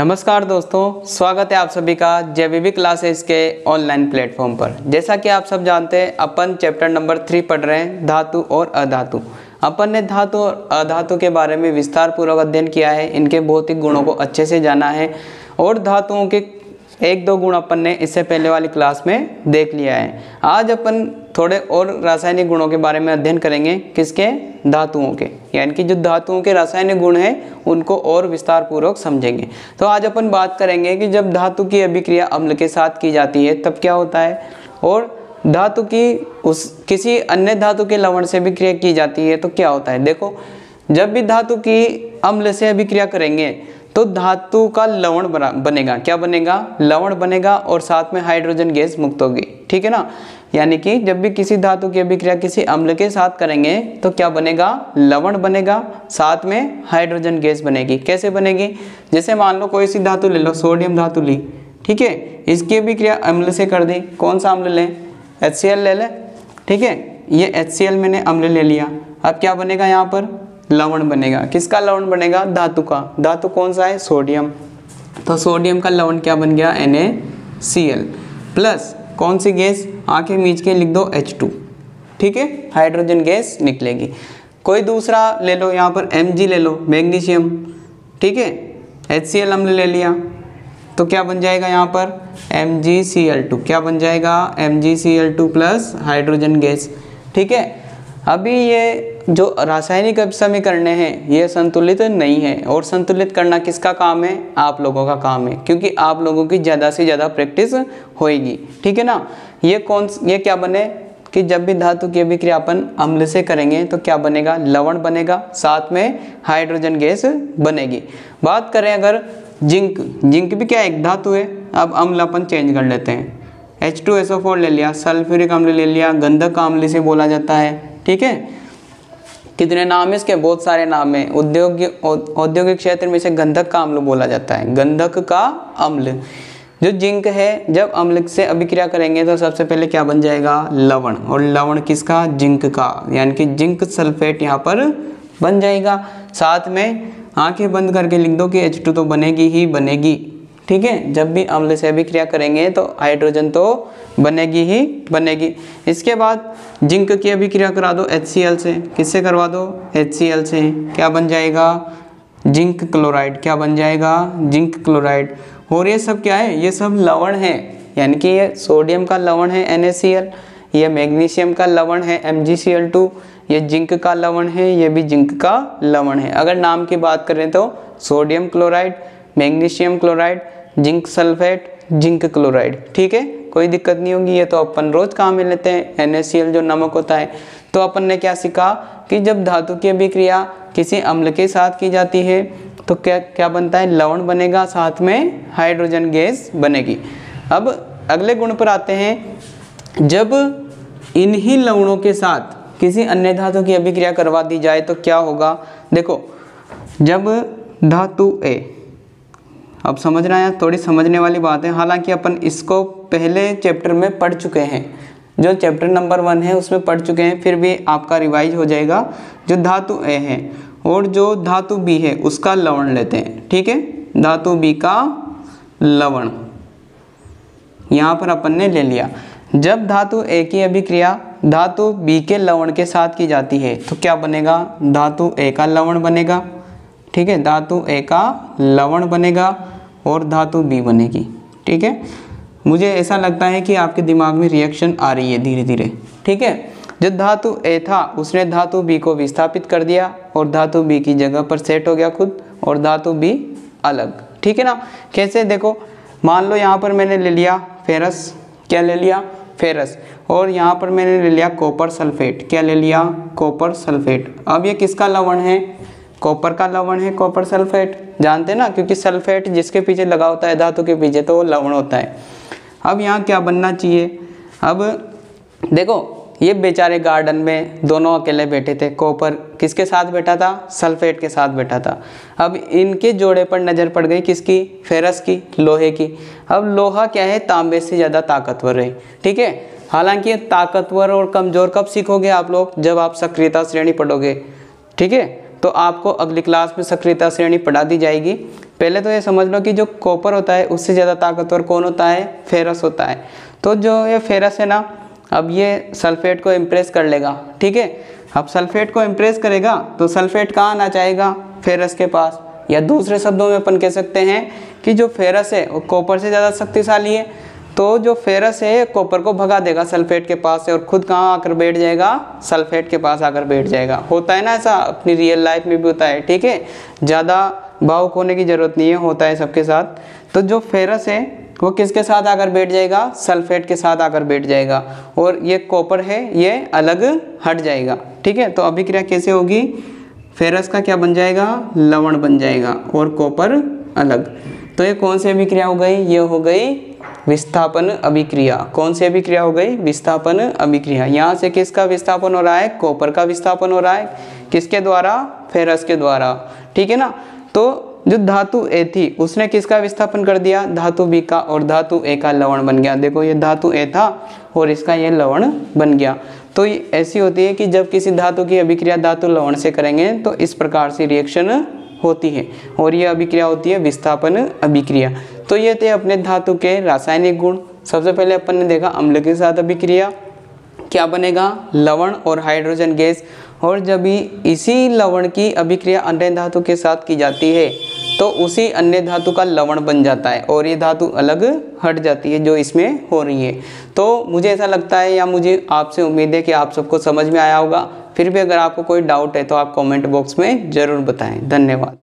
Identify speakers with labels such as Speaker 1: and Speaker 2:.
Speaker 1: नमस्कार दोस्तों, स्वागत है आप सभी का जेबीबी क्लासेस के ऑनलाइन प्लेटफॉर्म पर। जैसा कि आप सब जानते हैं, अपन चैप्टर नंबर 3 पढ़ रहे हैं, धातु और अधातु। अपन ने धातु और अधातु के बारे में विस्तार पूर्वक अध्ययन किया है, इनके भौतिक गुणों को अच्छे से जाना है और धातुओं के एक दो गुण अपन ने इससे पहले वाली क्लास में देख लिया है। आज अपन थोड़े और रासायनिक गुणों के बारे में अध्ययन करेंगे, किसके? धातुओं के, यानी कि जो धातुओं के रासायनिक गुण हैं उनको और विस्तार पूर्वक समझेंगे। तो आज अपन बात करेंगे कि जब धातु की अभिक्रिया अम्ल के साथ की जाती है तब क्या होता है, और धातु की किसी अन्य धातु के लवण से अभिक्रिया की जाती है तो क्या होता है। देखो, जब भी धातु की अम्ल से अभिक्रिया करेंगे तो धातु का लवण बनेगा। क्या बनेगा? लवण बनेगा और साथ में हाइड्रोजन गैस मुक्त होगी। ठीक है ना। यानी कि जब भी किसी धातु की अभिक्रिया किसी अम्ल के साथ करेंगे तो क्या बनेगा? लवण बनेगा, साथ में हाइड्रोजन गैस बनेगी। कैसे बनेगी? जैसे मान लो कोई सी धातु ले लो, सोडियम धातु ली, ठीक है, इसकी अभिक्रिया अम्ल से कर दी। कौन सा अम्ल लें? HCl ले लें। ठीक है, ये HCl मैंने अम्ल ले लिया। अब क्या बनेगा? यहाँ पर लवण बनेगा। किसका लवण बनेगा? धातु का। धातु कौन सा है? सोडियम। तो सोडियम का लवण क्या बन गया? NaCl प्लस कौन सी गैस? आंखें मीच के लिख दो H2। ठीक है, हाइड्रोजन गैस निकलेगी। कोई दूसरा ले लो, यहाँ पर Mg ले लो, मैग्नीशियम। ठीक है, HCl अम्ल ले लिया तो क्या बन जाएगा? यहाँ पर MgCl2। क्या बन जाएगा? MgCl2 plus hydrogen gas. ठीक है, अभी ये जो रासायनिक समीकरण हैं ये संतुलित नहीं है, और संतुलित करना किसका काम है? आप लोगों का काम है, क्योंकि आप लोगों की ज़्यादा से ज़्यादा प्रैक्टिस होएगी। ठीक है ना। ये क्या बने कि जब भी धातु की अभिक्रिया अपन अम्ल से करेंगे तो क्या बनेगा? लवण बनेगा, साथ में हाइड्रोजन गैस बनेगी। बात करें अगर जिंक, जिंक भी क्या एक धातु है। अब अम्ल अपन चेंज कर लेते हैं, H2SO4 ले लिया, सल्फ्यूरिक अम्ल ले लिया, गंधक अम्ल से बोला जाता है। ठीक है, कितने नाम है इसके? बहुत सारे नाम है। औद्योगिक क्षेत्र में से गंधक का अम्ल बोला जाता है, गंधक का अम्ल। जो जिंक है, जब अम्ल से अभिक्रिया करेंगे तो सबसे पहले क्या बन जाएगा? लवण। और लवण किसका? जिंक का, यानी कि जिंक सल्फेट यहाँ पर बन जाएगा। साथ में आंखें बंद करके लिख दो कि H2 तो बनेगी ही बनेगी। ठीक है, जब भी अम्ल से अभिक्रिया करेंगे तो हाइड्रोजन तो बनेगी ही बनेगी। इसके बाद जिंक की अभिक्रिया करा दो HCl से। किससे करवा दो? HCl से। क्या बन जाएगा? Zinc chloride. क्या बन जाएगा? Zinc chloride. और ये सब क्या है? ये सब लवण है, यानी कि ये सोडियम का लवण है NaCl, ये मैग्नीशियम का लवण है MgCl2, ये जिंक का लवण है, ये भी जिंक का लवण है। अगर नाम की बात करें तो sodium chloride, magnesium chloride, zinc sulphate, zinc chloride. ठीक है, कोई दिक्कत नहीं होगी। ये तो अपन रोज काम में लेते हैं, NaCl जो नमक होता है। तो अपन ने क्या सीखा कि जब धातु की अभिक्रिया किसी अम्ल के साथ की जाती है तो क्या क्या बनता है? लवण बनेगा, साथ में हाइड्रोजन गैस बनेगी। अब अगले गुण पर आते हैं। जब इन्हीं लवणों के साथ किसी अन्य धातु की अभिक्रिया करवा दी जाए तो क्या होगा? देखो, जब धातु A, अब समझना है, थोड़ी समझने वाली बात है। हालांकि अपन इसको पहले चैप्टर में पढ़ चुके हैं, जो चैप्टर नंबर 1 है उसमें पढ़ चुके हैं, फिर भी आपका रिवाइज हो जाएगा। जो धातु A है और जो धातु B है उसका लवण लेते हैं। ठीक है, धातु B का लवण यहाँ पर अपन ने ले लिया। जब धातु A की अभिक्रिया धातु B के लवण के साथ की जाती है तो क्या बनेगा? धातु A का लवण बनेगा। ठीक है, धातु A का लवण बनेगा और धातु B बनेगी। ठीक है, मुझे ऐसा लगता है कि आपके दिमाग में रिएक्शन आ रही है धीरे धीरे। ठीक है, जो धातु A था उसने धातु B को विस्थापित कर दिया और धातु B की जगह पर सेट हो गया खुद, और धातु B अलग। ठीक है ना। कैसे? देखो, मान लो यहाँ पर मैंने ले लिया फेरस। क्या ले लिया? फेरस। और यहाँ पर मैंने ले लिया कॉपर सल्फेट। क्या ले लिया? Copper sulphate. अब ये किसका लवण है? कॉपर का लवण है, कॉपर सल्फेट। जानते ना, क्योंकि सल्फेट जिसके पीछे लगा होता है धातु के पीछे तो वो लवण होता है। अब यहाँ क्या बनना चाहिए? अब देखो, ये बेचारे गार्डन में दोनों अकेले बैठे थे। कॉपर किसके साथ बैठा था? सल्फेट के साथ बैठा था। अब इनके जोड़े पर नज़र पड़ गई किसकी? फेरस की, लोहे की। अब लोहा क्या है? तांबे से ज़्यादा ताकतवर है। ठीक है, हालांकि ताकतवर और कमज़ोर कब सीखोगे आप लोग? जब आप सक्रियता श्रेणी पढ़ोगे। ठीक है, तो आपको अगली क्लास में सक्रियता श्रेणी पढ़ा दी जाएगी। पहले तो ये समझ लो कि जो कॉपर होता है उससे ज़्यादा ताकतवर कौन होता है, फेरस होता है। तो जो ये फेरस है ना, अब ये सल्फेट को इम्प्रेस कर लेगा, ठीक है। अब सल्फेट को इम्प्रेस करेगा तो सल्फेट कहाँ आना चाहेगा, फेरस के पास। या दूसरे शब्दों में अपन कह सकते हैं कि जो फेरस है वो कॉपर से ज़्यादा शक्तिशाली है, तो जो फेरस है कॉपर को भगा देगा सल्फेट के पास से और खुद कहाँ आकर बैठ जाएगा, सल्फेट के पास आकर बैठ जाएगा। होता है ना ऐसा, अपनी रियल लाइफ में भी होता है, ठीक है। ज़्यादा भावुक होने की ज़रूरत नहीं है, होता है सबके साथ। तो जो फेरस है वो किसके साथ आकर बैठ जाएगा, सल्फेट के साथ आकर बैठ जाएगा, और ये कॉपर है ये अलग हट जाएगा, ठीक है। तो अभिक्रिया कैसे होगी, फेरस का क्या बन जाएगा, लवण बन जाएगा और कॉपर अलग। तो ये कौन सी अभिक्रिया हो गई, ये हो गई विस्थापन अभिक्रिया। कौन सी अभिक्रिया हो गई, विस्थापन अभिक्रिया। यहाँ से किसका विस्थापन हो रहा है, कॉपर का विस्थापन हो रहा है, किसके द्वारा, फेरस के द्वारा, ठीक है ना। तो जो धातु ए थी उसने किसका विस्थापन कर दिया, धातु बी का, और धातु ए का लवण बन गया। देखो ये धातु ए था और इसका ये लवण बन गया। तो ये ऐसी होती है कि जब किसी धातु की अभिक्रिया धातु लवण से करेंगे तो इस प्रकार से रिएक्शन होती है, और ये अभिक्रिया होती है विस्थापन अभिक्रिया। तो ये थे अपने धातु के रासायनिक गुण। सबसे पहले अपन ने देखा अम्ल के साथ अभिक्रिया, क्या बनेगा, लवण और हाइड्रोजन गैस। और जब भी इसी लवण की अभिक्रिया अन्य धातु के साथ की जाती है तो उसी अन्य धातु का लवण बन जाता है और ये धातु अलग हट जाती है जो इसमें हो रही है। तो मुझे ऐसा लगता है, या मुझे आपसे उम्मीद है कि आप सबको समझ में आया होगा। फिर भी अगर आपको कोई डाउट है तो आप कमेंट बॉक्स में ज़रूर बताएं। धन्यवाद।